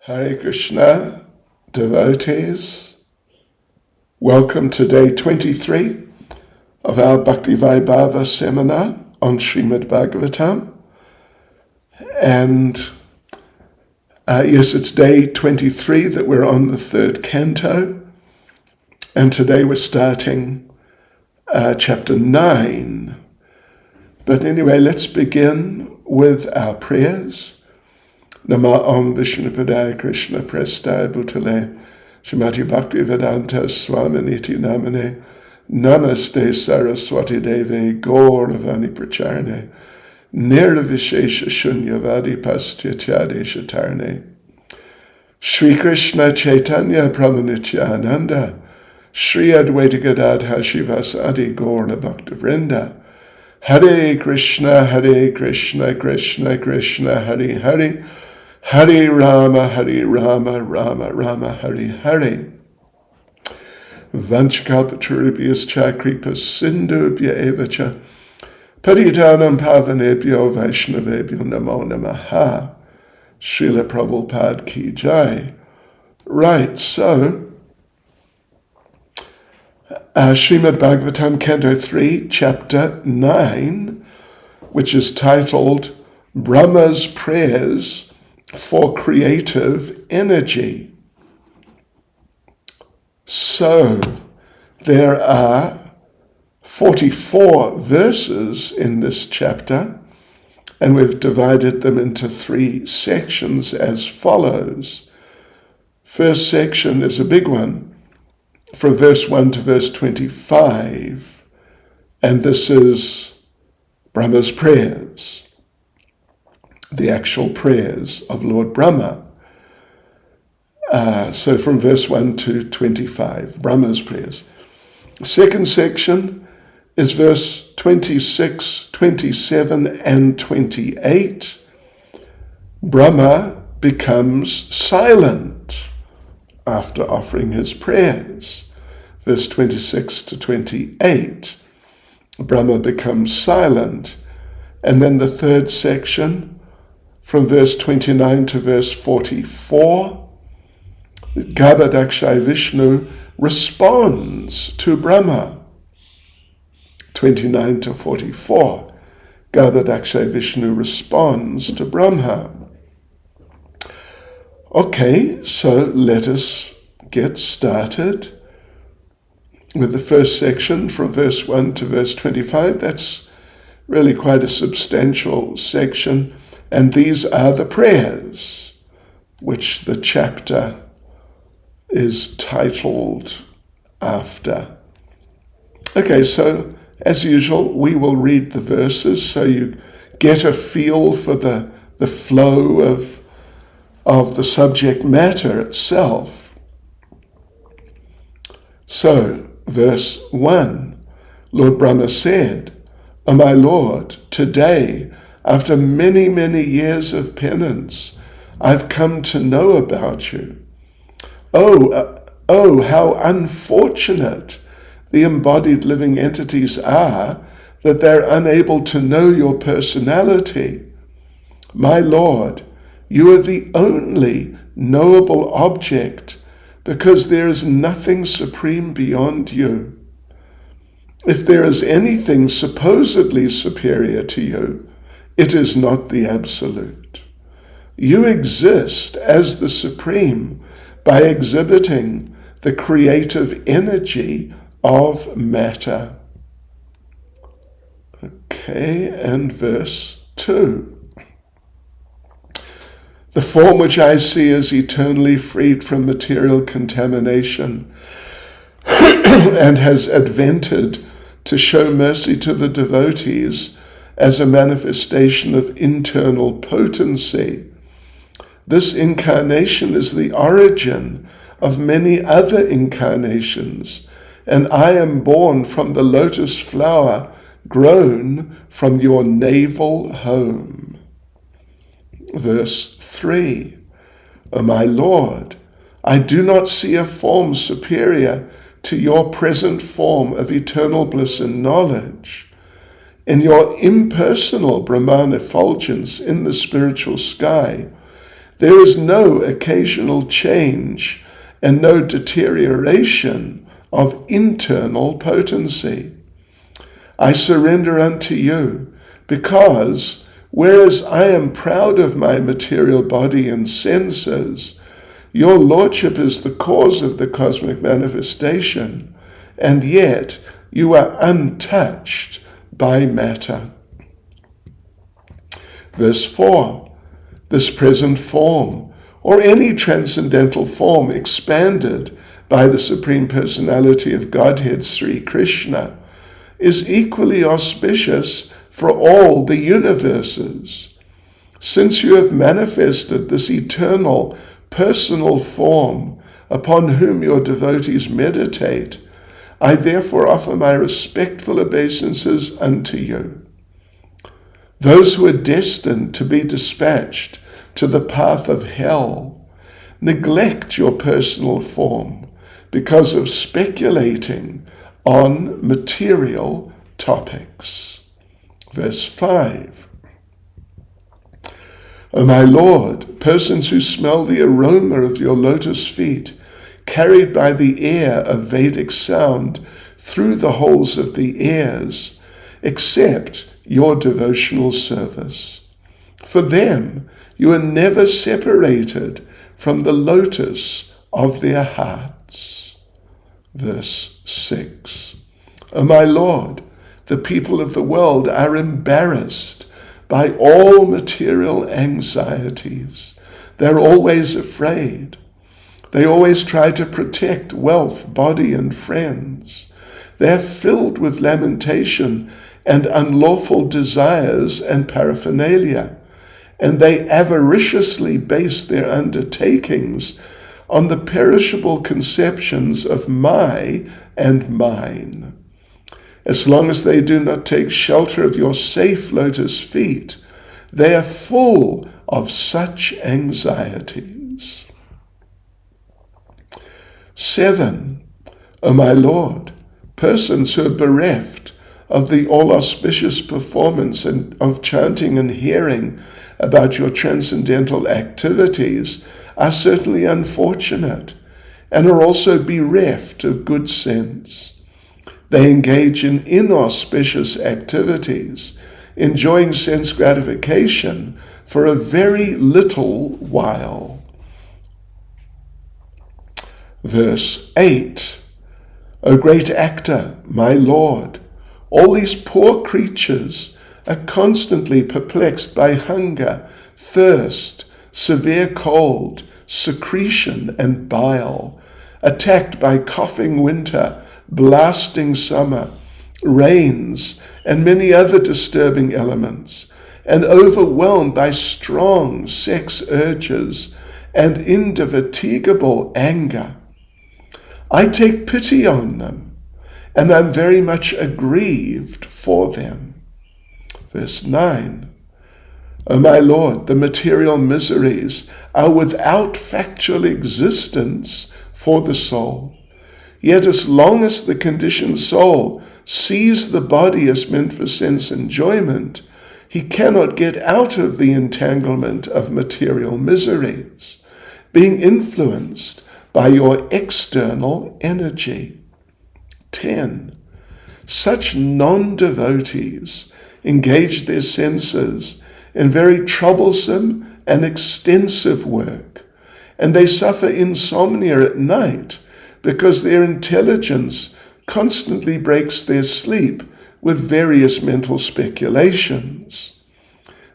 Hare Krishna, devotees. Welcome to day 23 of our Bhakti Vaibhava seminar on Srimad Bhagavatam. And yes, it's day 23 that we're on the third canto. And today we're starting chapter 9. But anyway, let's begin with our prayers. Nama Om Vishnupadaya Krishna Prestaya Bhutale Srimati Bhakti Vedanta Swaminiti Namane Namaste Saraswati Devi Gauravani Pracharne Nirvishesha Shunyavadi Pastyachade Shatarne Shri Krishna Chaitanya Pramanityananda Shri Advaita Gadadha Shivasadi Gaura Bhakta Vrinda Hare Krishna Krishna Krishna Hare Hare Hare Rama, Rama Rama, Hare Hare. Vanchakalpatarubhyas cha kripas sindhubhya evacha Patitanam pavanebhyo vaishnavebhyo namo namaha. Srila Prabhupada ki jai. Right, so Srimad Bhagavatam, Canto 3, Chapter 9, which is titled Brahma's Prayers for Creative Energy. So, there are 44 verses in this chapter, and we've divided them into 3 sections as follows. First section is a big one, from verse 1 to verse 25, and this is Brahma's prayers, the actual prayers of Lord Brahma. So from verse 1 to 25, Brahma's prayers. The second section is verse 26, 27, and 28. Brahma becomes silent after offering his prayers. Verse 26 to 28, Brahma becomes silent. And then the third section, from verse 29 to verse 44, Garbhadakshay Vishnu responds to Brahma. 29 to 44, Garbhadakshay Vishnu responds to Brahma. Okay, so let us get started with the first section from verse 1 to verse 25. That's really quite a substantial section. And these are the prayers which the chapter is titled after. Okay, so as usual, we will read the verses so you get a feel for the flow of the subject matter itself. So, verse 1, Lord Brahma said, "O my Lord, today, after many, many years of penance, I've come to know about you. Oh, how unfortunate the embodied living entities are that they're unable to know your personality. My Lord, you are the only knowable object because there is nothing supreme beyond you. If there is anything supposedly superior to you, it is not the absolute. You exist as the supreme by exhibiting the creative energy of matter." Okay, and verse 2. "The form which I see is eternally freed from material contamination and has advented to show mercy to the devotees as a manifestation of internal potency. This incarnation is the origin of many other incarnations, and I am born from the lotus flower grown from your navel home." Verse 3, "O my Lord, I do not see a form superior to your present form of eternal bliss and knowledge. In your impersonal Brahman effulgence in the spiritual sky, There is no occasional change and no deterioration of internal potency. I surrender unto you, because whereas I am proud of my material body and senses, your Lordship is the cause of the cosmic manifestation, and yet you are untouched by matter. Verse 4, this present form, or any transcendental form expanded by the Supreme Personality of Godhead, Sri Krishna, is equally auspicious for all the universes. Since you have manifested this eternal personal form upon whom your devotees meditate, I therefore offer my respectful obeisances unto you. Those who are destined to be dispatched to the path of hell neglect your personal form because of speculating on material topics. Verse 5. O my Lord, persons who smell the aroma of your lotus feet, carried by the air of Vedic sound through the holes of the ears, accept your devotional service. For them, you are never separated from the lotus of their hearts. Verse 6. O my Lord, the people of the world are embarrassed by all material anxieties. They're always afraid. They always try to protect wealth, body, and friends. They're filled with lamentation and unlawful desires and paraphernalia, and they avariciously base their undertakings on the perishable conceptions of my and mine. As long as they do not take shelter of your safe lotus feet, they are full of such anxieties. 7. O my Lord, persons who are bereft of the all-auspicious performance and of chanting and hearing about your transcendental activities are certainly unfortunate and are also bereft of good sense. They engage in inauspicious activities, enjoying sense gratification for a very little while. Verse 8. O great actor, my Lord, all these poor creatures are constantly perplexed by hunger, thirst, severe cold, secretion, and bile, attacked by coughing winter, blasting summer, rains, and many other disturbing elements, and overwhelmed by strong sex urges and indefatigable anger. I take pity on them, and I'm very much aggrieved for them. Verse 9. O my Lord, the material miseries are without factual existence for the soul. Yet as long as the conditioned soul sees the body as meant for sense enjoyment, he cannot get out of the entanglement of material miseries, being influenced by your external energy. 10. Such non-devotees engage their senses in very troublesome and extensive work, and they suffer insomnia at night because their intelligence constantly breaks their sleep with various mental speculations.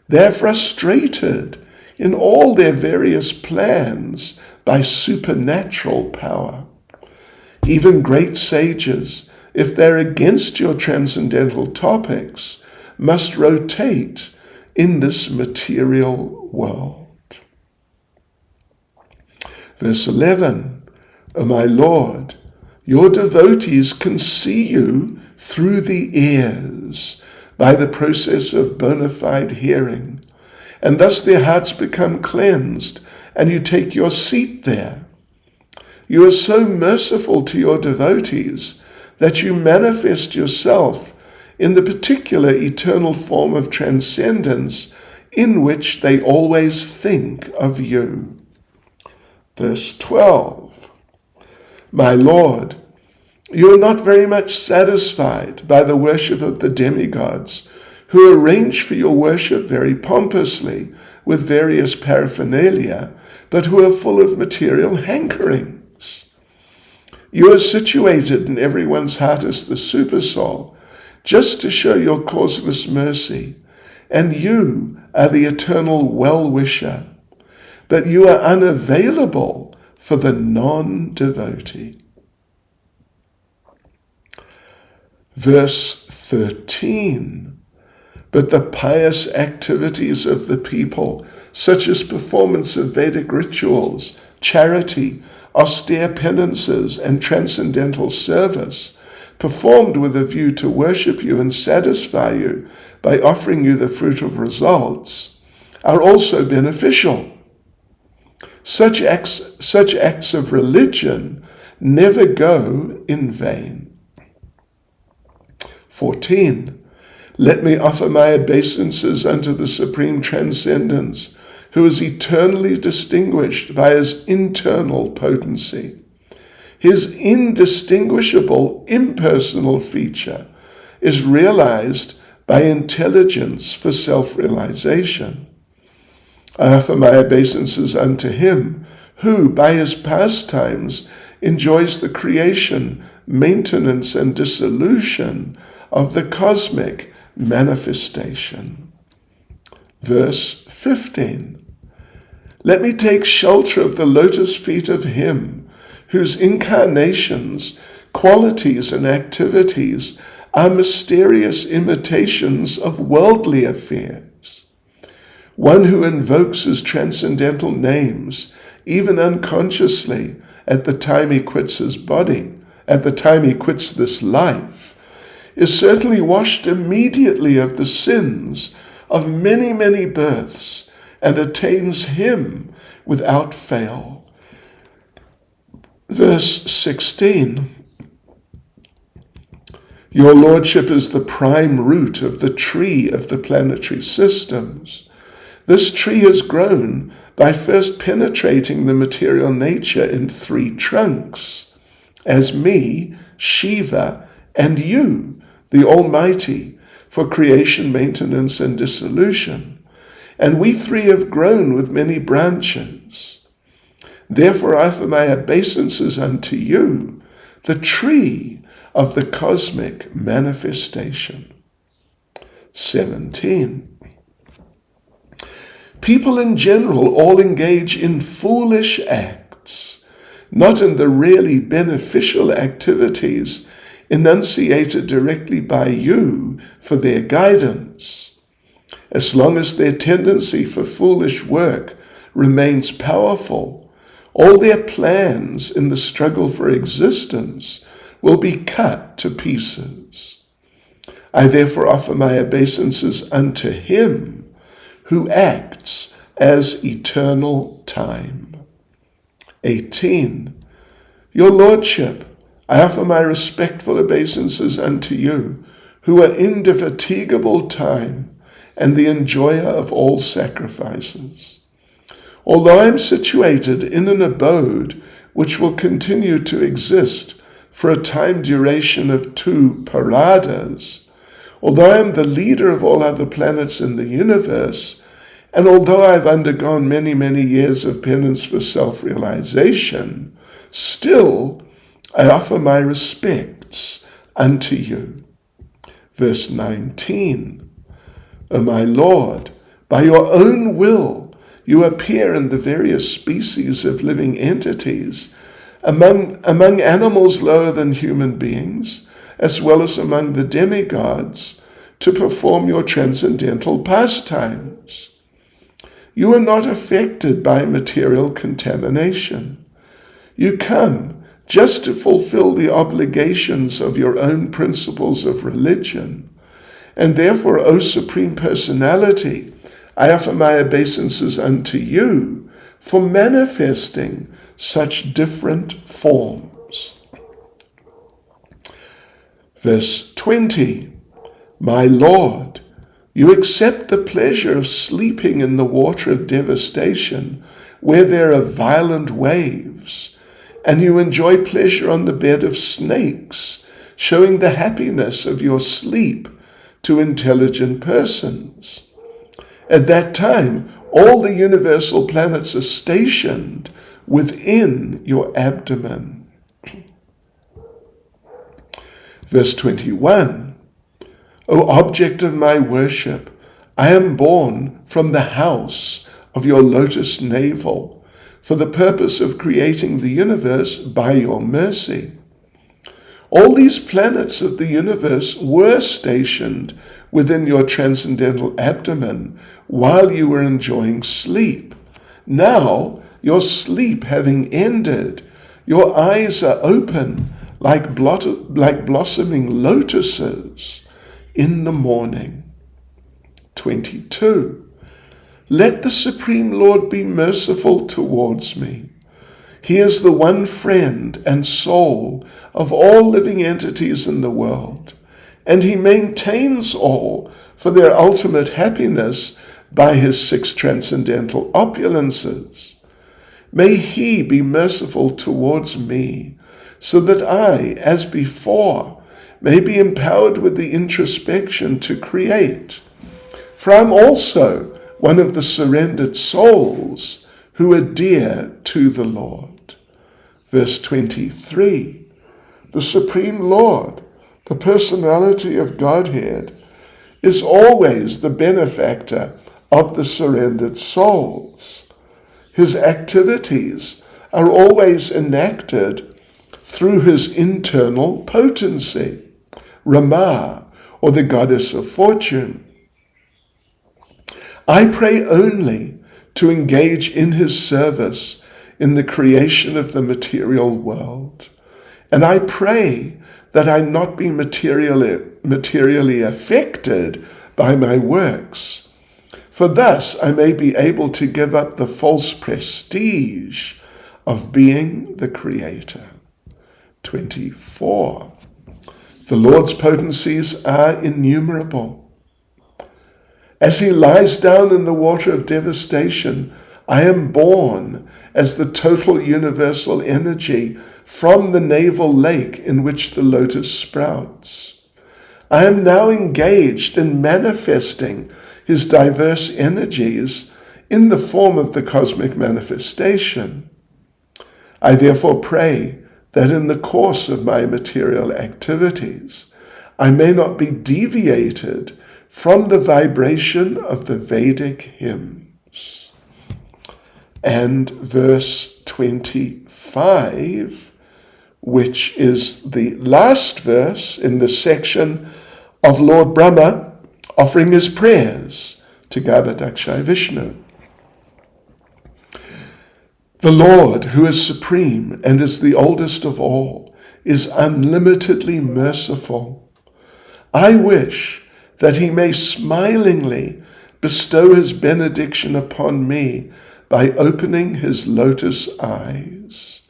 They're frustrated in all their various plans by supernatural power. Even great sages, if they're against your transcendental topics, must rotate in this material world. Verse 11. O my Lord, your devotees can see you through the ears by the process of bona fide hearing, and thus their hearts become cleansed, and you take your seat there. You are so merciful to your devotees that you manifest yourself in the particular eternal form of transcendence in which they always think of you. Verse 12. My Lord, you are not very much satisfied by the worship of the demigods, who arrange for your worship very pompously with various paraphernalia, but who are full of material hankerings. You are situated in everyone's heart as the supersoul, just to show your causeless mercy, and you are the eternal well-wisher, but you are unavailable for the non-devotee. Verse 13. But the pious activities of the people, such as performance of Vedic rituals, charity, austere penances, and transcendental service, performed with a view to worship you and satisfy you by offering you the fruit of results, are also beneficial. Such acts of religion never go in vain. 14. Let me offer my obeisances unto the Supreme Transcendence, who is eternally distinguished by his internal potency. His indistinguishable impersonal feature is realized by intelligence for self-realization. I offer my obeisances unto him, who, by his pastimes, enjoys the creation, maintenance, and dissolution of the cosmic manifestation. Verse 15. Let me take shelter of the lotus feet of him, whose incarnations, qualities, and activities are mysterious imitations of worldly affairs. One who invokes his transcendental names, even unconsciously, at the time he quits his body, at the time he quits this life, is certainly washed immediately of the sins of many, many births, and attains him without fail. Verse 16. Your lordship is the prime root of the tree of the planetary systems. This tree has grown by first penetrating the material nature in 3 trunks, as me, Shiva, and you, the Almighty, for creation, maintenance, and dissolution. And we 3 have grown with many branches. Therefore I offer my obeisances unto you, the tree of the cosmic manifestation. 17. People in general all engage in foolish acts, not in the really beneficial activities enunciated directly by you for their guidance. As long as their tendency for foolish work remains powerful, all their plans in the struggle for existence will be cut to pieces. I therefore offer my obeisances unto him who acts as eternal time. 18. Your lordship, I offer my respectful obeisances unto you, who are indefatigable time and the enjoyer of all sacrifices. Although I am situated in an abode which will continue to exist for a time duration of 2 paradas, although I am the leader of all other planets in the universe, and although I have undergone many, many years of penance for self-realization, still I offer my respects unto you. Verse 19. O my Lord, by your own will you appear in the various species of living entities, among animals lower than human beings, as well as among the demigods, to perform your transcendental pastimes. You are not affected by material contamination. You come just to fulfill the obligations of your own principles of religion. And therefore, O Supreme Personality, I offer my obeisances unto you for manifesting such different forms. Verse 20. My Lord, You accept the pleasure of sleeping in the water of devastation, where there are violent waves, and you enjoy pleasure on the bed of snakes, showing the happiness of your sleep to intelligent persons. At that time, all the universal planets are stationed within your abdomen. Verse 21, O object of my worship, I am born from the house of your lotus navel for the purpose of creating the universe by your mercy. All these planets of the universe were stationed within your transcendental abdomen while you were enjoying sleep. Now, your sleep having ended, your eyes are open like blossoming lotuses in the morning. 22. Let the Supreme Lord be merciful towards me. He is the one friend and soul of all living entities in the world, and he maintains all for their ultimate happiness by his 6 transcendental opulences. May he be merciful towards me, so that I, as before, may be empowered with the introspection to create. For I'm also one of the surrendered souls who are dear to the Lord. Verse 23, the Supreme Lord, the personality of Godhead, is always the benefactor of the surrendered souls. His activities are always enacted through his internal potency, Rama, or the goddess of fortune. I pray only to engage in his service in the creation of the material world, and I pray that I not be materially affected by my works, for thus I may be able to give up the false prestige of being the Creator. 24. The Lord's potencies are innumerable. As he lies down in the water of devastation, I am born as the total universal energy from the navel lake in which the lotus sprouts. I am now engaged in manifesting his diverse energies in the form of the cosmic manifestation. I therefore pray that in the course of my material activities, I may not be deviated from the vibration of the Vedic hymns. And verse 25, which is the last verse in the section of Lord Brahma offering his prayers to Garbhodakshai Vishnu. The Lord, who is supreme and is the oldest of all, is unlimitedly merciful. I wish that he may smilingly bestow his benediction upon me by opening his lotus eyes.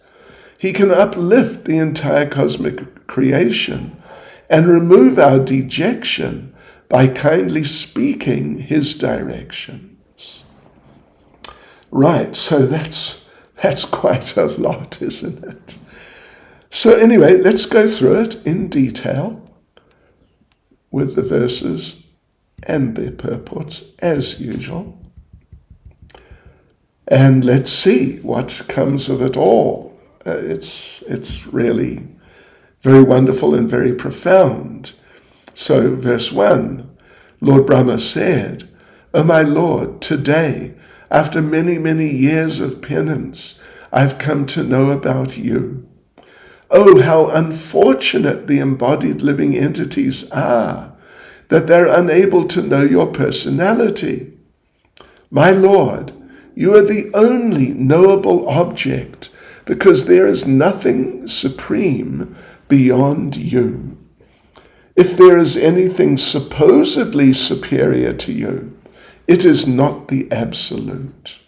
He can uplift the entire cosmic creation and remove our dejection by kindly speaking his directions. Right, so that's quite a lot, isn't it? So anyway, let's go through it in detail with the verses and their purports as usual. And let's see what comes of it all. It's really very wonderful and very profound. So verse 1, Lord Brahma said, O my Lord, today, after many, many years of penance, I've come to know about you. Oh, how unfortunate the embodied living entities are, that they're unable to know your personality. My Lord, you are the only knowable object, because there is nothing supreme beyond you. If there is anything supposedly superior to you, it is not the absolute.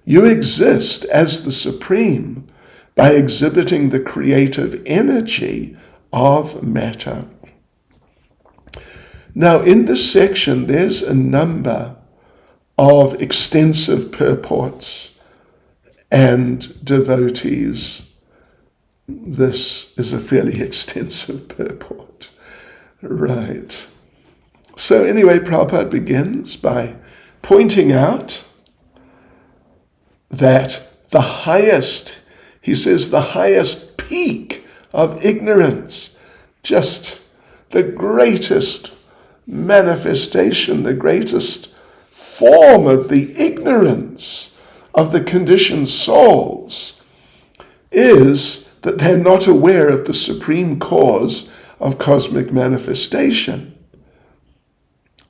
You exist as the supreme by exhibiting the creative energy of matter. Now, in this section, there's a number of extensive purports and devotees. This is a fairly extensive purport. Right. So anyway, Prabhupada begins by pointing out that the highest, he says, the highest peak of ignorance, just the greatest manifestation, the greatest form of the ignorance of the conditioned souls is that they're not aware of the supreme cause of cosmic manifestation,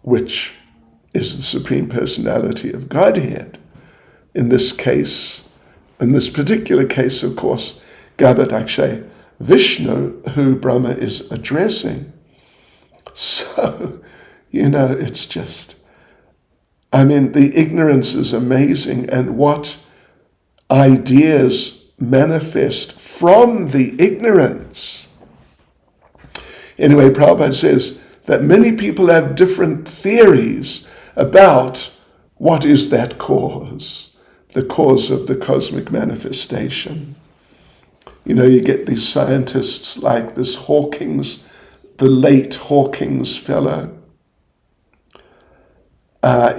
which is the Supreme Personality of Godhead. In this case, in this particular case, of course, Garbhodakshay Vishnu, who Brahma is addressing. So, it's just, the ignorance is amazing, and what ideas manifest from the ignorance. Anyway, Prabhupada says that many people have different theories about what is that cause, the cause of the cosmic manifestation. You get these scientists like this Hawkins, the late Hawkins fellow. But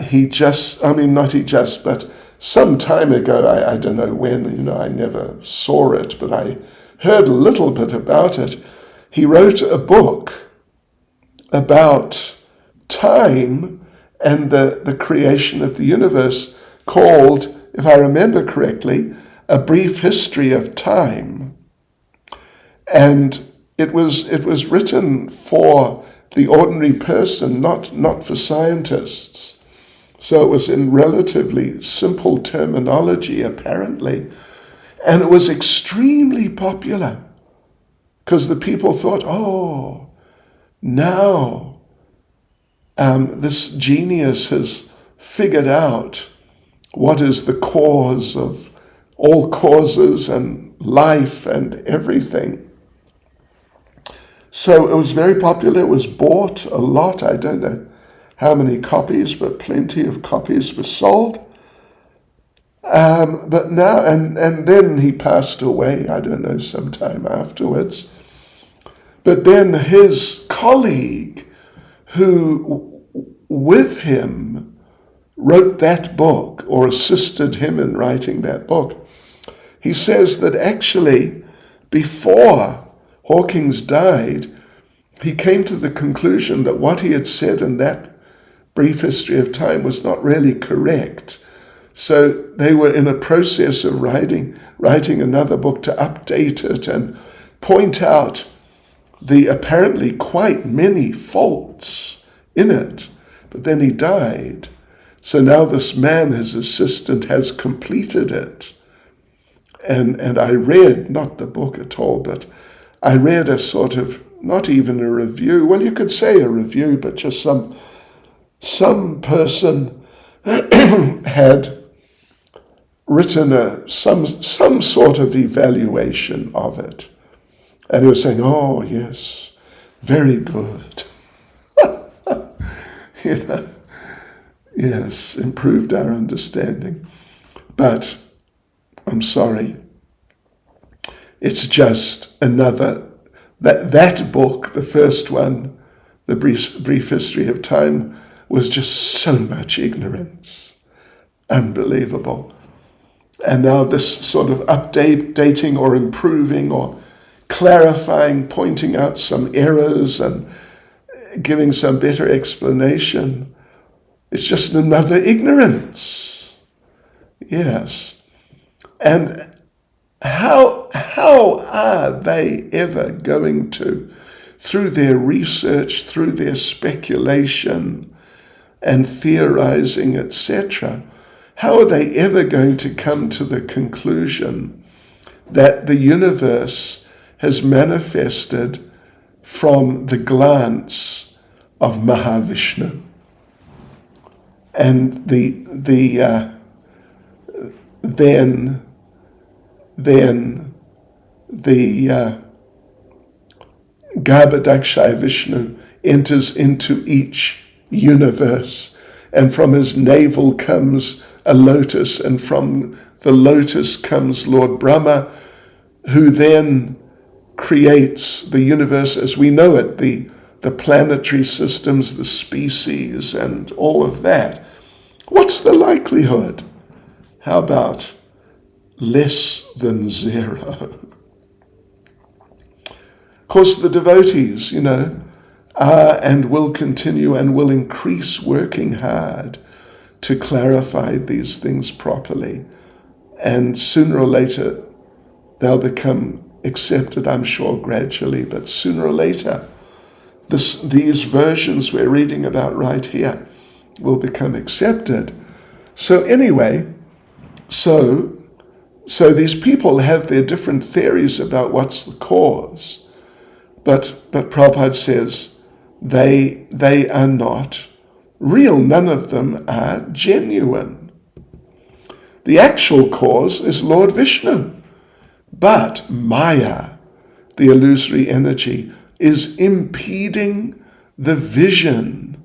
some time ago, I don't know when, I never saw it, but I heard a little bit about it. He wrote a book about time and the creation of the universe called, if I remember correctly, A Brief History of Time. And it was written for the ordinary person, not for scientists. So it was in relatively simple terminology, apparently. And it was extremely popular because the people thought, now this genius has figured out what is the cause of all causes and life and everything. So it was very popular. It was bought a lot. I don't know how many copies, but plenty of copies were sold. But now, and then he passed away, I don't know, sometime afterwards. But then his colleague, who with him wrote that book, or assisted him in writing that book, he says that actually before Hawkins died, he came to the conclusion that what he had said in that Brief History of Time was not really correct. So they were in a process of writing another book to update it and point out the apparently quite many faults in it. But then he died. So now this man, his assistant, has completed it. And I read, not the book at all, but I read a sort of, not even a review, well, you could say a review, but just some person had written some sort of evaluation of it. And he was saying, oh, yes, very good. Yes, improved our understanding. But I'm sorry, it's just another, that book, the first one, the brief History of Time, was just so much ignorance. Unbelievable. And now this sort of updating or improving or clarifying, pointing out some errors and giving some better explanation, it's just another ignorance. Yes. And how are they ever going to, through their research, through their speculation and theorizing, etc., how are they ever going to come to the conclusion that the universe has manifested from the glance of Mahavishnu? And then the Garbhodakshay Vishnu enters into each universe, and from his navel comes a lotus, and from the lotus comes Lord Brahma, who then creates the universe as we know it, the planetary systems, the species, and all of that. What's the likelihood? How about less than zero? Of course, the devotees, are and will continue and will increase working hard to clarify these things properly. And sooner or later, they'll become accepted, I'm sure, gradually. But sooner or later, these versions we're reading about right here will become accepted. So anyway, so these people have their different theories about what's the cause. But Prabhupada says they are not real. None of them are genuine. The actual cause is Lord Vishnu. But Maya, the illusory energy, is impeding the vision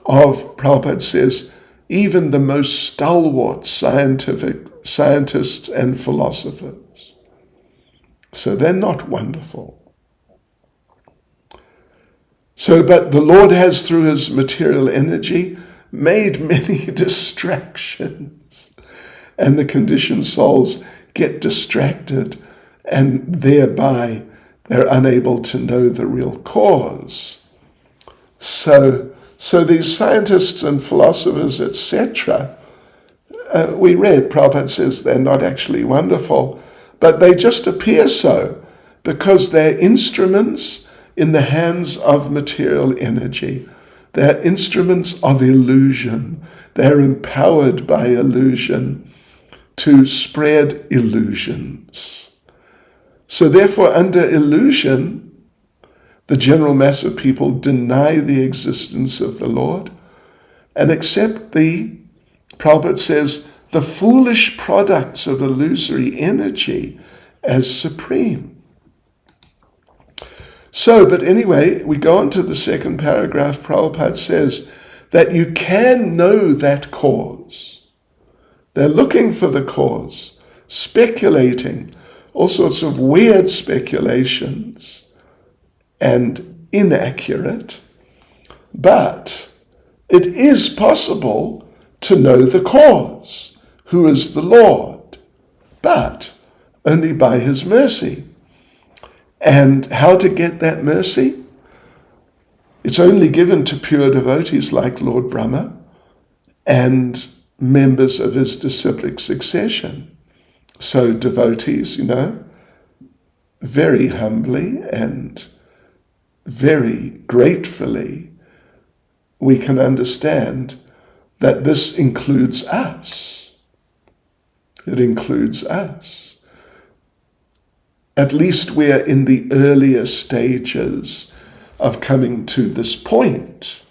of, Prabhupada says, even the most stalwart scientists and philosophers. So they're not wonderful. But the Lord has, through his material energy, made many distractions. And the conditioned souls get distracted, and thereby they're unable to know the real cause. So these scientists and philosophers, etc., we read, Prabhupada says they're not actually wonderful, but they just appear so because they're instruments in the hands of material energy. They're instruments of illusion. They're empowered by illusion to spread illusions. So therefore, under illusion, the general mass of people deny the existence of the Lord and accept Prabhupada says, the foolish products of illusory energy as supreme. But anyway, we go on to the second paragraph. Prabhupada says that you can know that cause. They're looking for the cause, speculating, all sorts of weird speculations and inaccurate. But it is possible to know the cause, who is the Lord, but only by his mercy. And how to get that mercy? It's only given to pure devotees like Lord Brahma and members of his disciplic succession. So devotees, very humbly and very gratefully, we can understand that this includes us. It includes us. At least we're in the earlier stages of coming to this point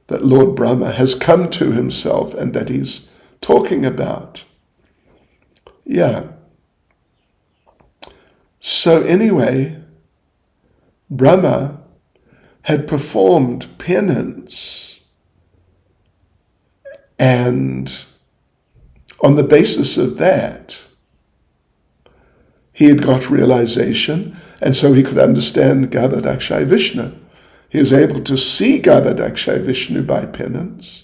that Lord Brahma has come to himself and that he's talking about. Yeah. So anyway, Brahma had performed penance, and on the basis of that, he had got realization, and so he could understand Garbhadakshay Vishnu. He was able to see Garbhadakshay Vishnu by penance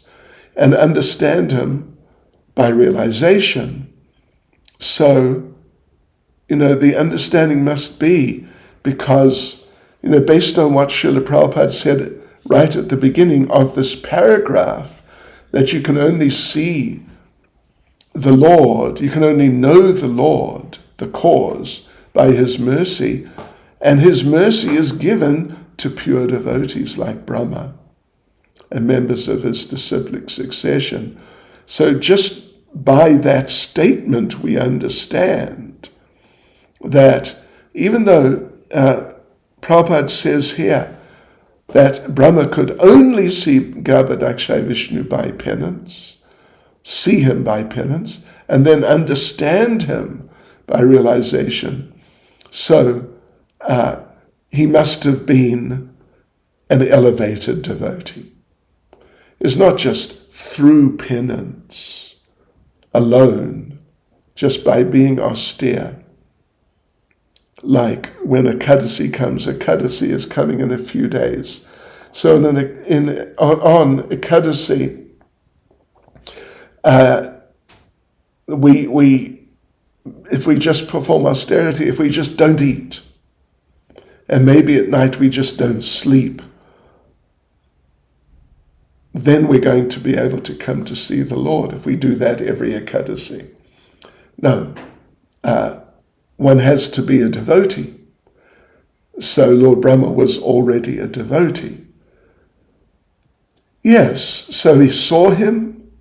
and understand him by realization. So, the understanding must be because, based on what Srila Prabhupada said right at the beginning of this paragraph, that you can only see the Lord, you can only know the Lord, the cause, by his mercy, and his mercy is given to pure devotees like Brahma and members of his disciplic succession. So just by that statement we understand that even though Prabhupada says here that Brahma could only see Garbhadakshay Vishnu by penance, see him by penance, and then understand him by realization. So he must have been an elevated devotee is not just through penance alone, just by being austere. Like when a Ekadasi is coming in a few days. So on Ekadasi, if we just perform austerity, if we just don't eat, and maybe at night we just don't sleep, then we're going to be able to come to see the Lord if we do that every Ekadasi. No, one has to be a devotee. So Lord Brahma was already a devotee. Yes, so he saw him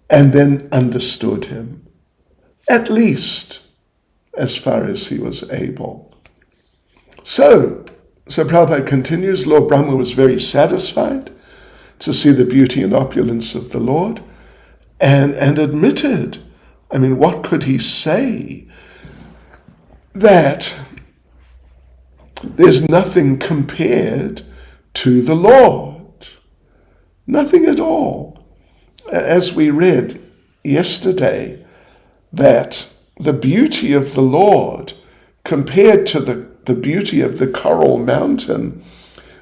and then understood him, at least as far as he was able. So Prabhupada continues, Lord Brahma was very satisfied to see the beauty and opulence of the Lord and admitted, what could he say? That there's nothing compared to the Lord. Nothing at all. As we read yesterday, that the beauty of the Lord compared to the beauty of the Coral Mountain,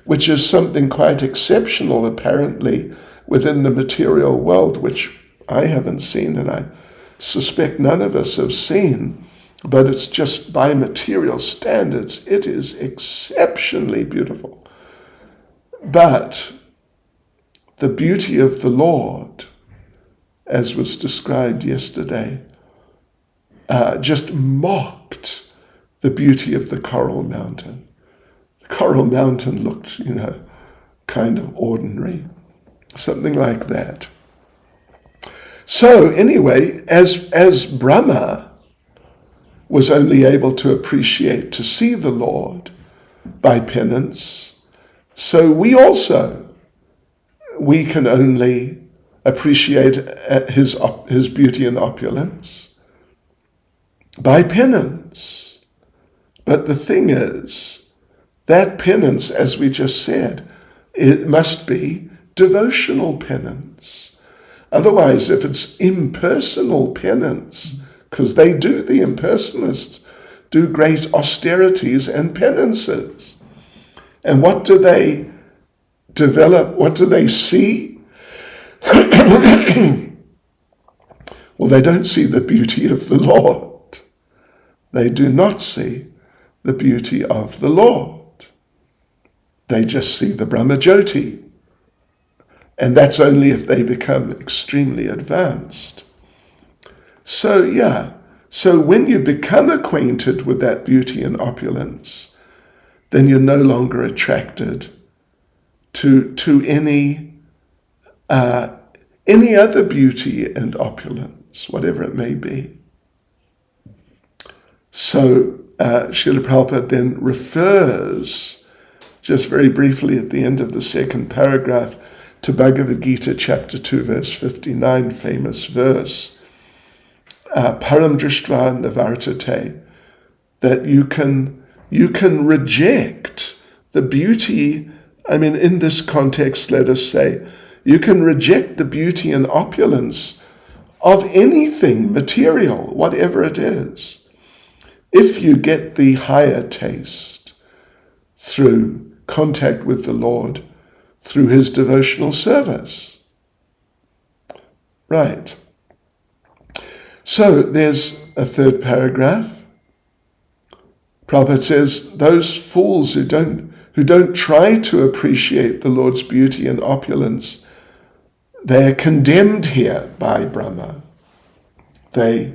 which is something quite exceptional apparently within the material world, which I haven't seen and I suspect none of us have seen, but it's just by material standards, it is exceptionally beautiful. But the beauty of the Lord, as was described yesterday, just mocked the beauty of the Coral Mountain. The Coral Mountain looked, kind of ordinary, something like that. So anyway, as Brahma was only able to appreciate, to see the Lord by penance, so we can only appreciate his beauty and opulence by penance. But the thing is, that penance, as we just said, it must be devotional penance. Otherwise, if it's impersonal penance, because the impersonalists do great austerities and penances. And what do they develop? What do they see? Well, they don't see the beauty of the Lord. They do not see the beauty of the Lord. They just see the Brahmajyoti. And that's only if they become extremely advanced. So when you become acquainted with that beauty and opulence, then you're no longer attracted to any other beauty and opulence, whatever it may be. So Srila Prabhupada then refers, just very briefly at the end of the second paragraph, to Bhagavad Gita chapter 2 verse 59, famous verse, Param Drishtva Navartate, that you can reject the beauty, in this context, let us say, you can reject the beauty and opulence of anything material, whatever it is, if you get the higher taste through contact with the Lord, through his devotional service. Right. So there's a third paragraph. Prabhupada says, those fools who don't try to appreciate the Lord's beauty and opulence, they're condemned here by Brahma. They,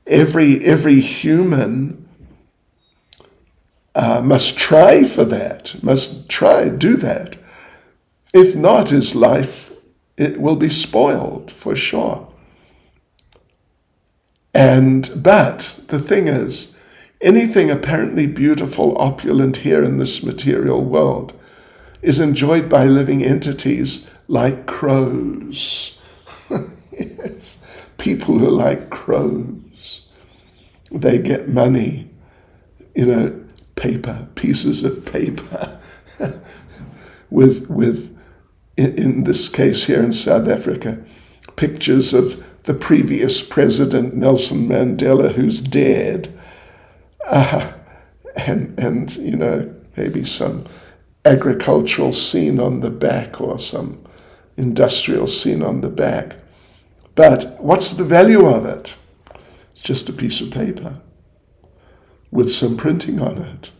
every human must try for that, do that. If not, his life, it will be spoiled for sure. But the thing is, anything apparently beautiful, opulent here in this material world is enjoyed by living entities like crows. Yes. people who are like crows. They get money, paper, pieces of paper, with in this case here in South Africa, pictures of the previous president, Nelson Mandela, who's dead, and maybe some agricultural scene on the back or some industrial scene on the back. But what's the value of it? It's just a piece of paper with some printing on it.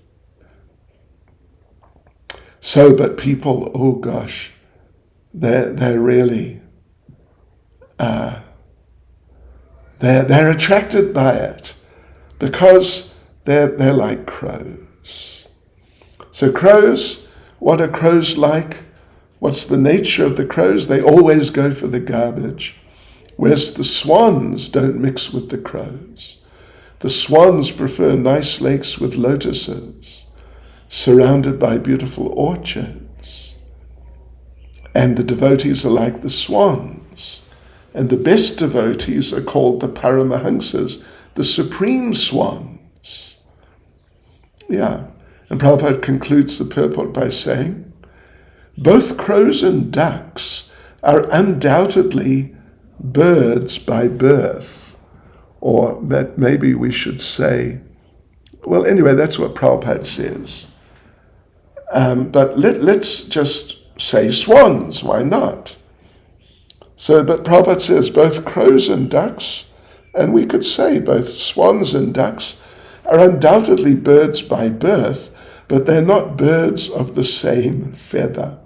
So, but people, oh gosh, they're really, they're attracted by it because they're like crows. So crows, what are crows like? What's the nature of the crows? They always go for the garbage, whereas the swans don't mix with the crows. The swans prefer nice lakes with lotuses, surrounded by beautiful orchards. And the devotees are like the swans. And the best devotees are called the Paramahamsas, the supreme swans. Yeah. And Prabhupada concludes the purport by saying, both crows and ducks are undoubtedly birds by birth. Or that maybe we should say, well, anyway, that's what Prabhupada says. But let's just say swans, why not? But Prabhupada says both crows and ducks, and we could say both swans and ducks are undoubtedly birds by birth, but they're not birds of the same feather.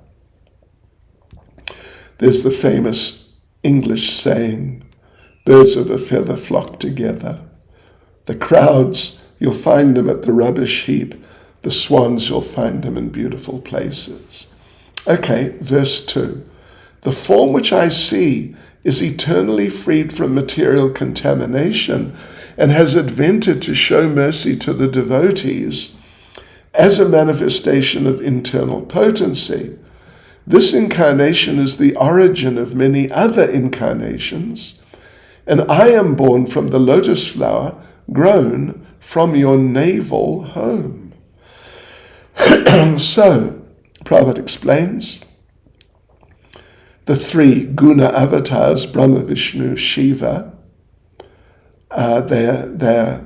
There's the famous English saying, birds of a feather flock together. The crowds, you'll find them at the rubbish heap. The swans, you'll find them in beautiful places. Okay, verse 2. The form which I see is eternally freed from material contamination and has advented to show mercy to the devotees as a manifestation of internal potency. This incarnation is the origin of many other incarnations, and I am born from the lotus flower grown from your navel home. So, Prabhupada explains, the three guna avatars, Brahma, Vishnu, Shiva, they're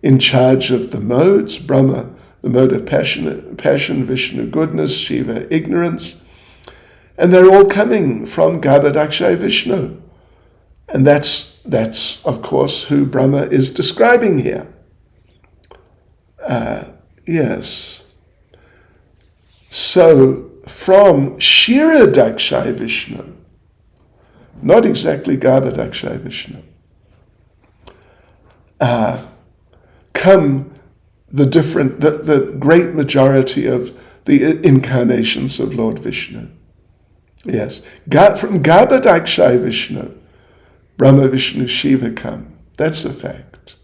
in charge of the modes. Brahma, the mode of passion, Vishnu, goodness, Shiva, ignorance. And they're all coming from Garbhodakshay Vishnu. And that's of course, who Brahma is describing here. Yes. So, from Kshirodakshay Vishnu, not exactly Garbhodakshay Vishnu, come the great majority of the incarnations of Lord Vishnu. Yes. From Garbhodakshay Vishnu, Brahma, Vishnu, Shiva come. That's a fact.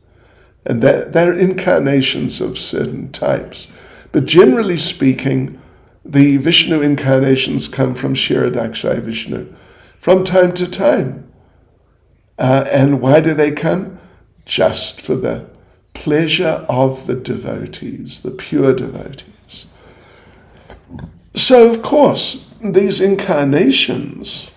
And they're incarnations of certain types. But generally speaking, the Vishnu incarnations come from Kshirodakshay Vishnu from time to time. And why do they come? Just for the pleasure of the devotees, the pure devotees. So, of course, these incarnations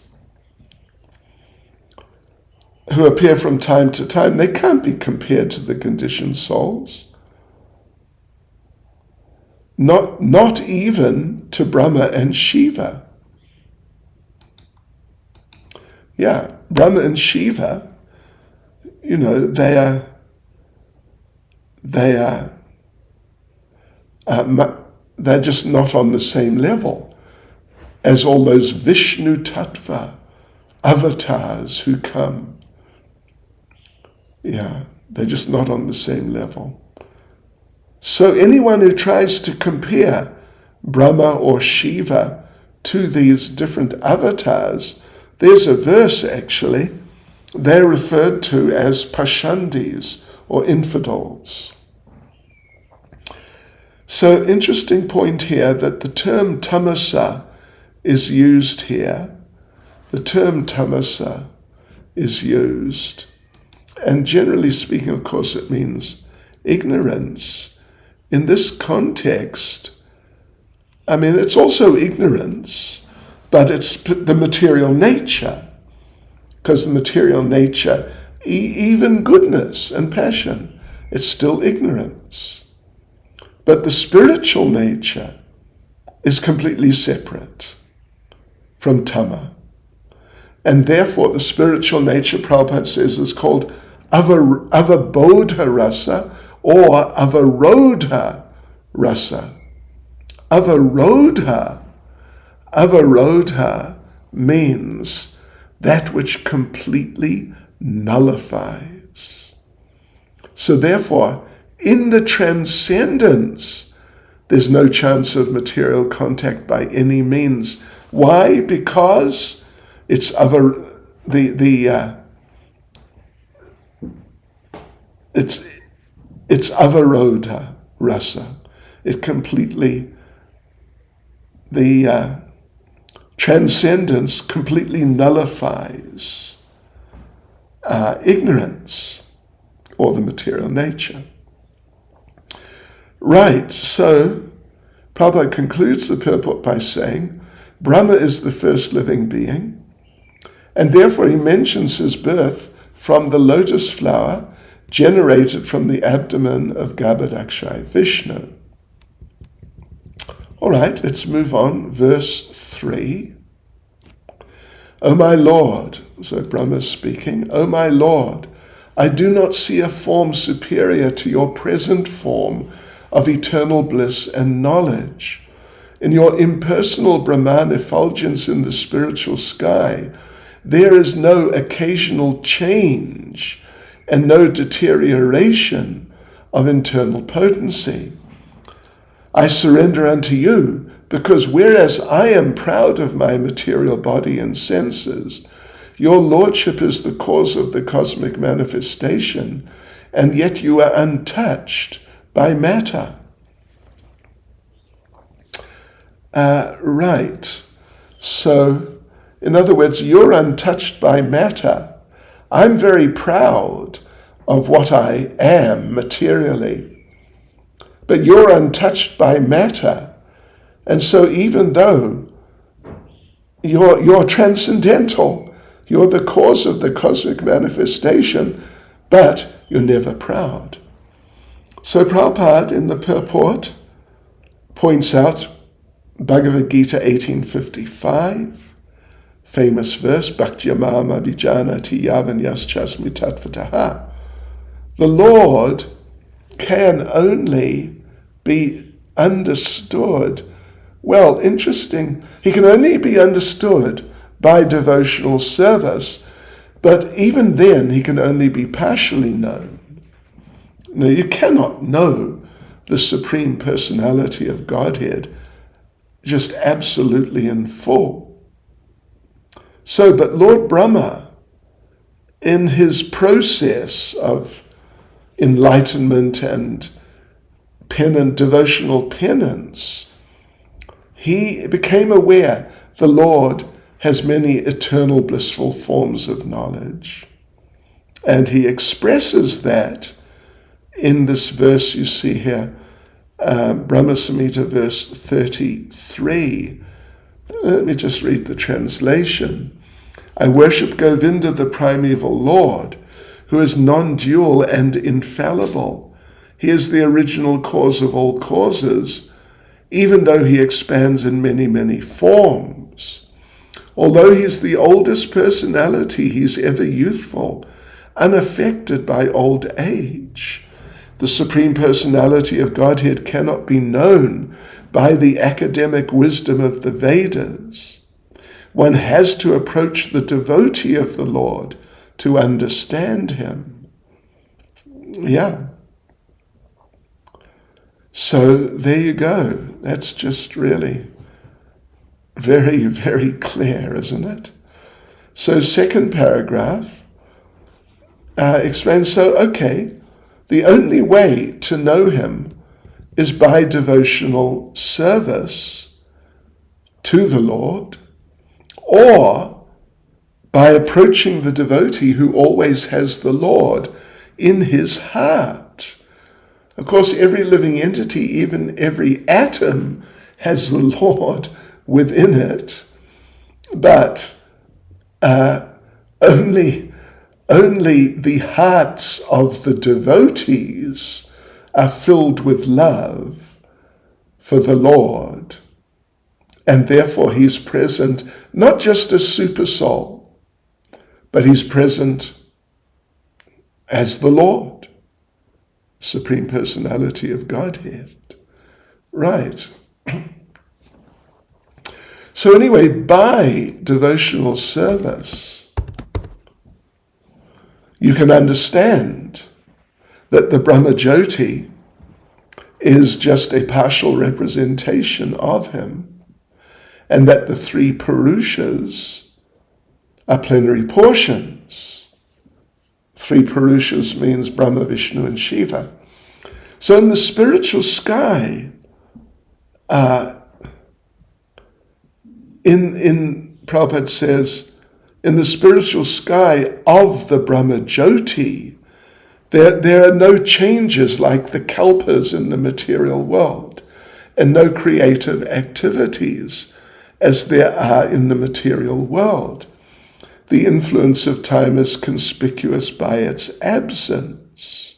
who appear from time to time, they can't be compared to the conditioned souls. Not even to Brahma and Shiva. Yeah, Brahma and Shiva, they're just not on the same level as all those Vishnu Tattva avatars who come. Yeah, they're just not on the same level. So anyone who tries to compare Brahma or Shiva to these different avatars, there's a verse actually, they're referred to as Pashandis or infidels. So interesting point here that the term tamasa is used here. The term tamasa is used and generally speaking, of course, it means ignorance. In this context, I mean, it's also ignorance, but it's the material nature, because the material nature, even goodness and passion, it's still ignorance. But the spiritual nature is completely separate from tama. And therefore, the spiritual nature, Prabhupada says, is called avabodha rasa or avarodha rasa. Avarodha means that which completely nullifies. So therefore, in the transcendence, there's no chance of material contact by any means. Why? Because it's it's avarodha rasa. It completely, the transcendence completely nullifies ignorance or the material nature. Right, so Prabhupada concludes the purport by saying, Brahma is the first living being, and therefore he mentions his birth from the lotus flower generated from the abdomen of Garbhodakshai Vishnu. All right, let's move on. Verse 3. O my Lord, so Brahma is speaking, O my Lord, I do not see a form superior to your present form of eternal bliss and knowledge. In your impersonal Brahman effulgence in the spiritual sky, there is no occasional change and no deterioration of internal potency. I surrender unto you, because whereas I am proud of my material body and senses, your lordship is the cause of the cosmic manifestation, and yet you are untouched by matter. Right. So, in other words, you're untouched by matter. I'm very proud of what I am materially, but you're untouched by matter. And so even though you're transcendental, you're the cause of the cosmic manifestation, but you're never proud. So Prabhupada in the purport points out Bhagavad Gita 1855, famous verse, Bhaktyamam abhijanati yavanyaschasmi tatvataha. The Lord can only be understood. Well, interesting. He can only be understood by devotional service, but even then he can only be partially known. Now, you cannot know the Supreme Personality of Godhead just absolutely in full. So, but Lord Brahma, in his process of enlightenment and devotional penance, he became aware the Lord has many eternal blissful forms of knowledge. And he expresses that in this verse you see here, Brahma Samhita verse 33. Let me just read the translation. I worship Govinda, the primeval Lord, who is non-dual and infallible. He is the original cause of all causes, even though he expands in many, many forms. Although he's the oldest personality, he's ever youthful, unaffected by old age. The Supreme Personality of Godhead cannot be known by the academic wisdom of the Vedas. One has to approach the devotee of the Lord to understand him. Yeah. So there you go. That's just really very, very clear, isn't it? So second paragraph explains, the only way to know him is by devotional service to the Lord, or by approaching the devotee who always has the Lord in his heart. Of course, every living entity, even every atom, has the Lord within it, but only the hearts of the devotees are filled with love for the Lord, and therefore he's present not just as super soul, but he's present as the Lord, Supreme Personality of Godhead. Right. So anyway, by devotional service, you can understand that the Brahmajyoti is just a partial representation of him, and that the three Purushas are plenary portions. Three Purushas means Brahma, Vishnu, and Shiva. So in the spiritual sky, Prabhupada says, in the spiritual sky of the Brahmajyoti, there are no changes like the kalpas in the material world, and no creative activities as there are in the material world. The influence of time is conspicuous by its absence.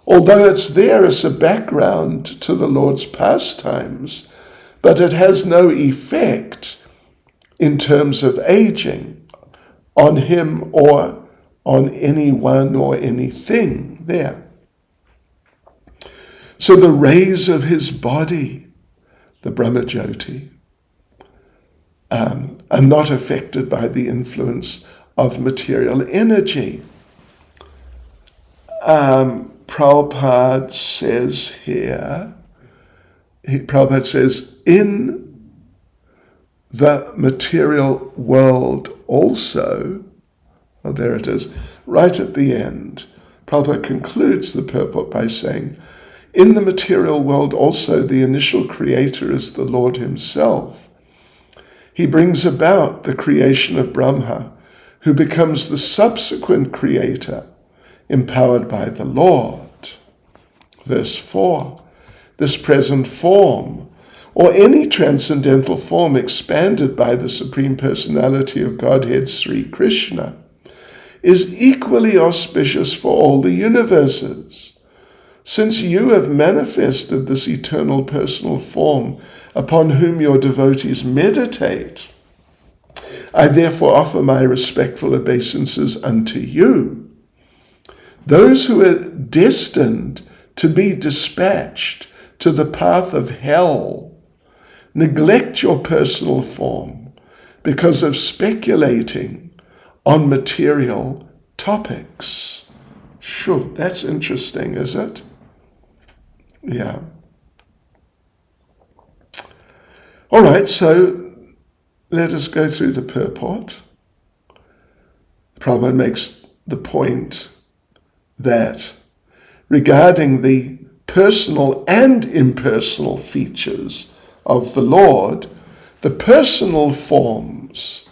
Although it's there as a background to the Lord's pastimes, but it has no effect in terms of aging on him or on anyone or anything there. So the rays of his body, the Brahmajyoti, are not affected by the influence of material energy. Prabhupada says here, Prabhupada says, in the material world also, well, there it is, right at the end, Prabhupada concludes the purport by saying, in the material world also the initial creator is the Lord himself. He brings about the creation of Brahma, who becomes the subsequent creator, empowered by the Lord. Verse 4, this present form, or any transcendental form expanded by the Supreme Personality of Godhead, Sri Krishna, is equally auspicious for all the universes. Since you have manifested this eternal personal form upon whom your devotees meditate, I therefore offer my respectful obeisances unto you. Those who are destined to be dispatched to the path of hell neglect your personal form because of speculating on material topics. Sure, that's interesting, is it? Yeah. All right, so let us go through the purport. Prabhupada makes the point that regarding the personal and impersonal features of the Lord, the personal forms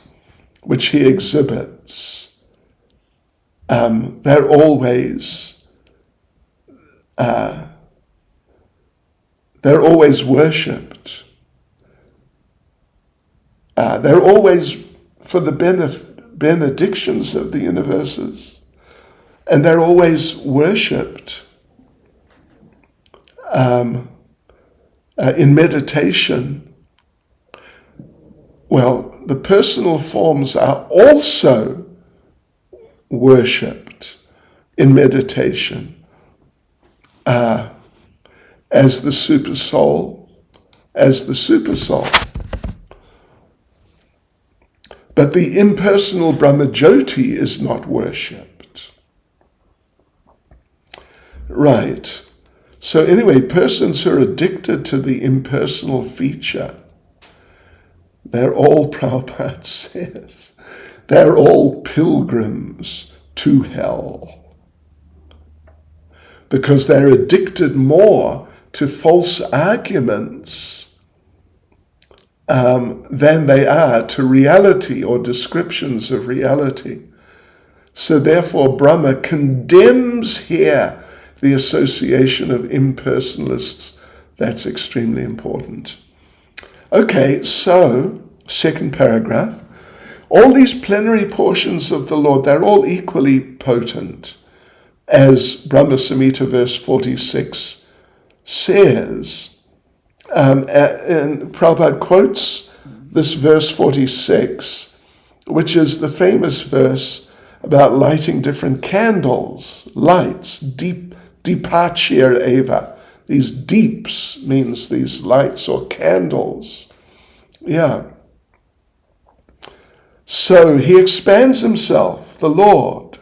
which he exhibits, they're always worshipped. They're always for the benedictions of the universes, and they're always worshipped in meditation. Well, the personal forms are also worshipped in meditation as the super soul. But the impersonal Brahmajyoti is not worshipped. Right. So anyway, persons who are addicted to the impersonal feature, they're all, Prabhupada says, they're all pilgrims to hell. Because they're addicted more to false arguments than they are to reality or descriptions of reality. So therefore, Brahma condemns here the association of impersonalists. That's extremely important. Okay, so, second paragraph. All these plenary portions of the Lord, they're all equally potent. As Brahma Samhita verse 46 says, and Prabhupada quotes this verse 46, which is the famous verse about lighting different candles, lights, deepachir eva. These deeps means these lights or candles. Yeah. So he expands himself, the Lord,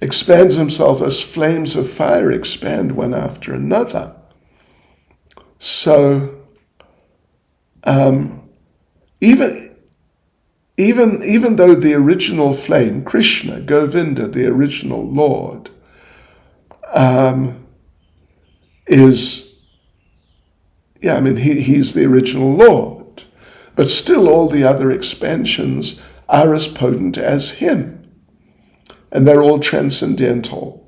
expands himself as flames of fire expand one after another. So even though the original flame, Krishna, Govinda, the original Lord, he's the original Lord, but still all the other expansions are as potent as him. And they're all transcendental.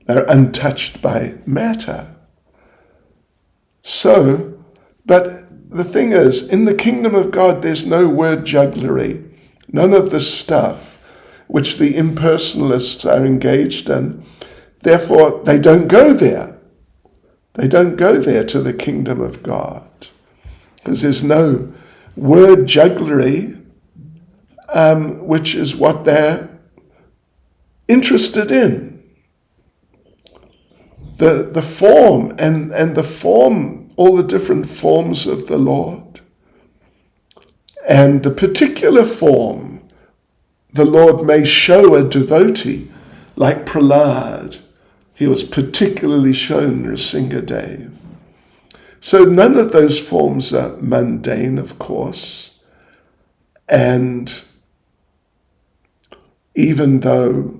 They're untouched by matter. So, but the thing is, in the kingdom of God, there's no word jugglery, none of the stuff which the impersonalists are engaged in. Therefore, they don't go there. They don't go there to the kingdom of God, because there's no word jugglery, which is what they're interested in. The form and the form, all the different forms of the Lord, and the particular form the Lord may show a devotee, like Prahlad. He was particularly shown Nrsingadev. So none of those forms are mundane, of course. And even though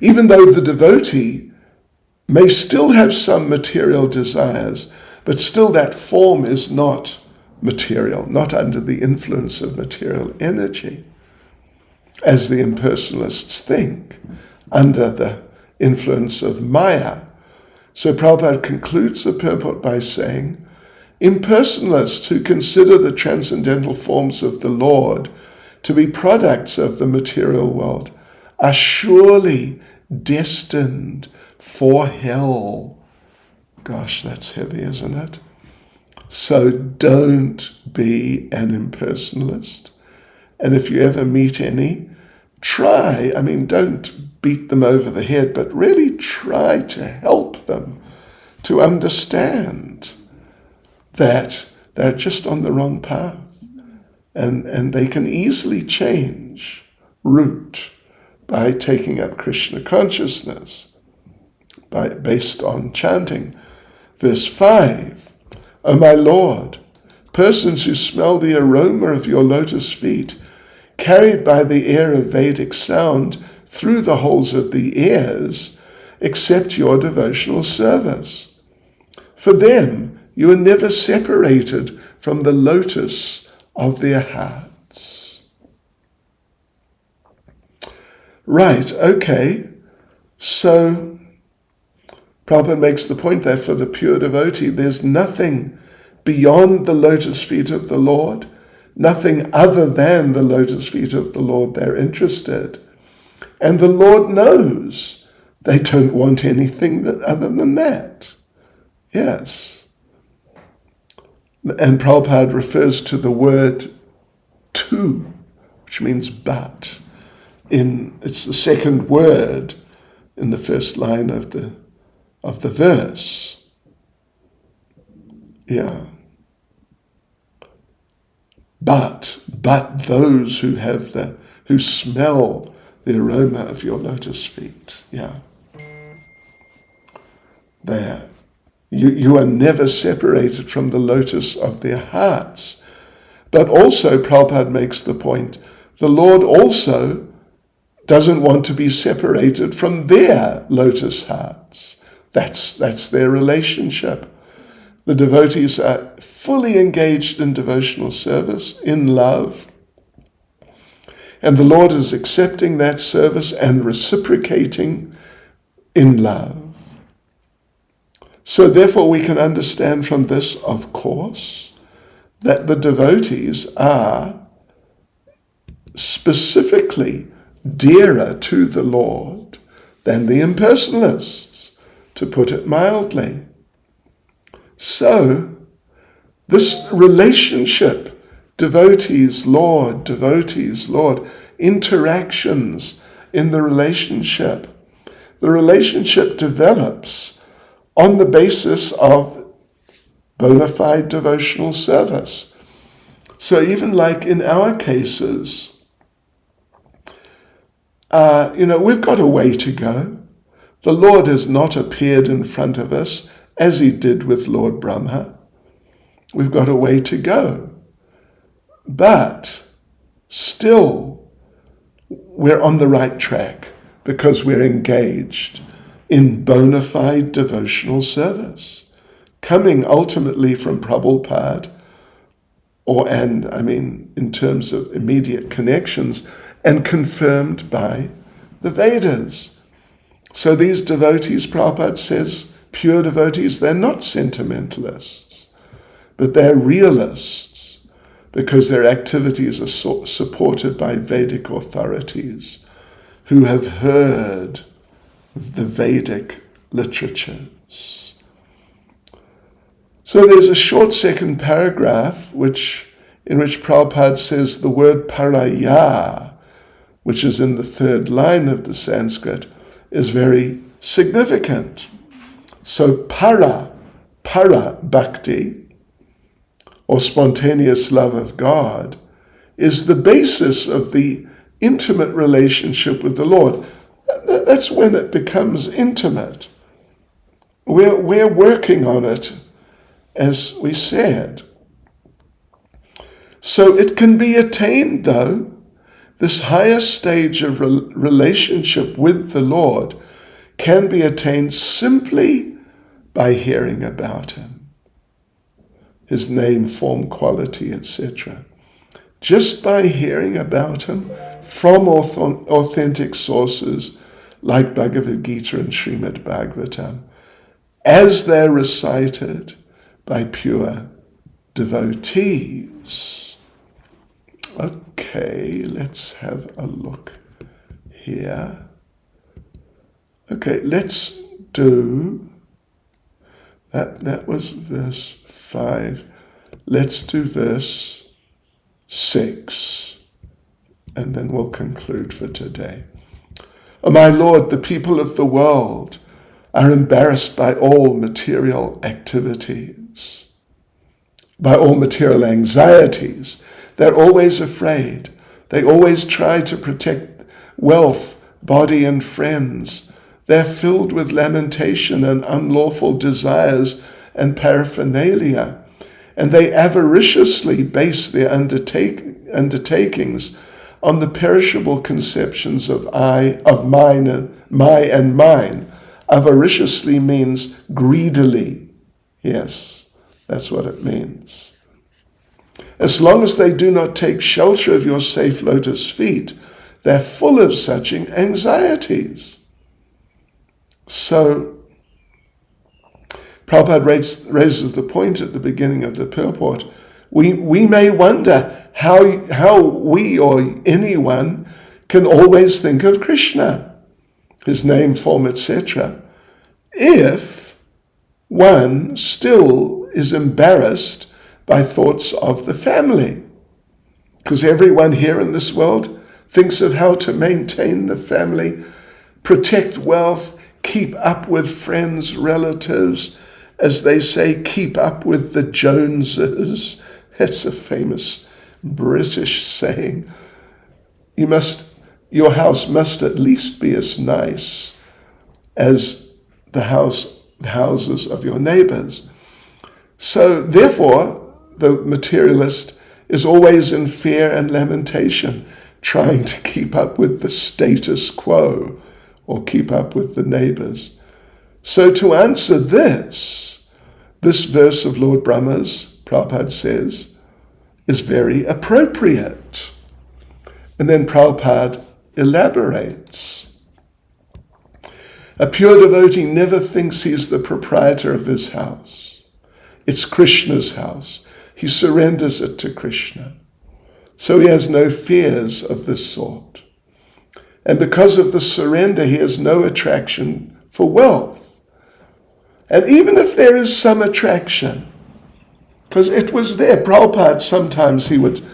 the devotee may still have some material desires, but still that form is not material, not under the influence of material energy, as the impersonalists think, under the influence of Maya. So Prabhupada concludes the purport by saying, impersonalists who consider the transcendental forms of the Lord to be products of the material world are surely destined for hell. Gosh, that's heavy, isn't it? So don't be an impersonalist. And if you ever meet any, don't beat them over the head, but really try to help them to understand that they're just on the wrong path. And they can easily change route by taking up Krishna consciousness, based on chanting. Verse 5, O my Lord, persons who smell the aroma of your lotus feet, carried by the air of Vedic sound through the holes of the ears, accept your devotional service. For them, you are never separated from the lotus of their hearts. Right, okay. So, Prabhupada makes the point there, for the pure devotee, there's nothing beyond the lotus feet of the Lord, nothing other than the lotus feet of the Lord they're interested. And the Lord knows they don't want anything other than that. Yes. And Prabhupada refers to the word tu, which means but. It's the second word in the first line of the verse. Yeah. But those who smell the aroma of your lotus feet. Yeah. There. You are never separated from the lotus of their hearts. But also, Prabhupada makes the point, the Lord also doesn't want to be separated from their lotus hearts. That's their relationship. The devotees are fully engaged in devotional service, in love, and the Lord is accepting that service and reciprocating in love. So therefore we can understand from this, of course, that the devotees are specifically dearer to the Lord than the impersonalists, to put it mildly. So, this relationship, devotees, Lord, interactions in the relationship develops on the basis of bona fide devotional service. So even like in our cases, we've got a way to go. The Lord has not appeared in front of us as he did with Lord Brahma. We've got a way to go. But still, we're on the right track because we're engaged in bona fide devotional service, coming ultimately from Prabhupada, in terms of immediate connections, and confirmed by the Vedas. So these devotees, Prabhupada says, pure devotees, they're not sentimentalists, but they're realists because their activities are supported by Vedic authorities who have heard the Vedic literatures. So there's a short second paragraph in which Prabhupada says the word paraya, which is in the third line of the Sanskrit, is very significant. So para bhakti, or spontaneous love of God, is the basis of the intimate relationship with the Lord. That's when it becomes intimate. We're working on it, as we said. So it can be attained, though. This higher stage of relationship with the Lord can be attained simply by hearing about him, his name, form, quality, etc. Just by hearing about him from authentic sources like Bhagavad Gita and Srimad Bhagavatam, as they're recited by pure devotees. Okay, let's have a look here. Okay, let's do, that was verse 5. Let's do verse 6, and then we'll conclude for today. O my Lord, the people of the world are embarrassed by all material activities, by all material anxieties. They're always afraid. They always try to protect wealth, body, and friends. They're filled with lamentation and unlawful desires and paraphernalia, and they avariciously base their undertakings on the perishable conceptions of I, of mine, and my and mine. Avariciously means greedily. Yes, that's what it means. As long as they do not take shelter of your safe lotus feet, they're full of such anxieties. So, Prabhupada raises the point at the beginning of the purport. We may wonder how we or anyone can always think of Krishna, his name, form, etc., if one still is embarrassed by thoughts of the family. Because everyone here in this world thinks of how to maintain the family, protect wealth, keep up with friends, relatives, as they say, keep up with the Joneses. That's a famous British saying. Your house must at least be as nice as the houses of your neighbors. So therefore, the materialist is always in fear and lamentation, trying to keep up with the status quo or keep up with the neighbors. So to answer this, This verse of Lord Brahma's, Prabhupada says, is very appropriate. And then Prabhupada elaborates. A pure devotee never thinks he's the proprietor of his house. It's Krishna's house. He surrenders it to Krishna. So he has no fears of this sort. And because of the surrender, he has no attraction for wealth. And even if there is some attraction, because it was there, Prabhupada, sometimes he would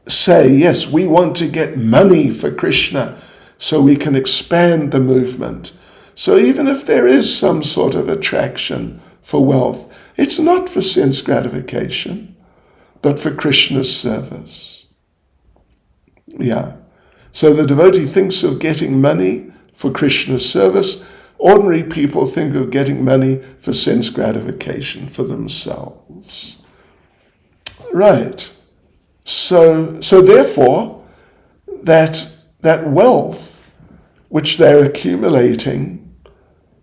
say, yes, we want to get money for Krishna so we can expand the movement. So even if there is some sort of attraction for wealth, it's not for sense gratification, but for Krishna's service. Yeah. So the devotee thinks of getting money for Krishna's service. Ordinary people think of getting money for sense gratification for themselves. Right. So therefore, that wealth which they're accumulating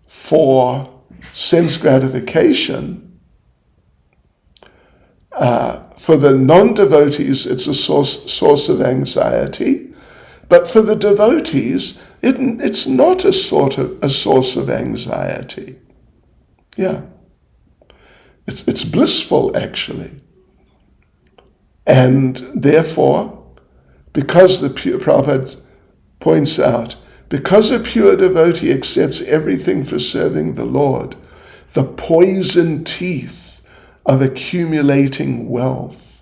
for sense gratification, for the non-devotees, it's a source of anxiety, but for the devotees, it's not a source of anxiety. Yeah, it's blissful actually, and therefore, because Prabhupada points out, because a pure devotee accepts everything for serving the Lord, the poison teeth of accumulating wealth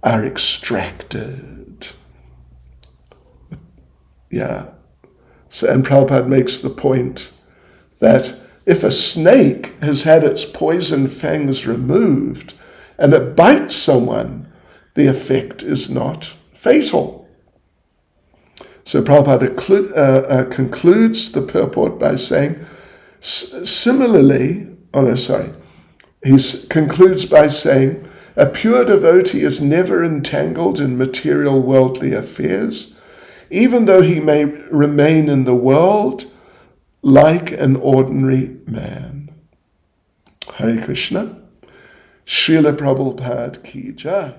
are extracted. Yeah. So, and Prabhupada makes the point that if a snake has had its poison fangs removed and it bites someone, the effect is not fatal. So Prabhupada concludes the purport by saying, he concludes by saying, a pure devotee is never entangled in material worldly affairs, even though he may remain in the world like an ordinary man. Hare Krishna. Srila Prabhupada ki jai.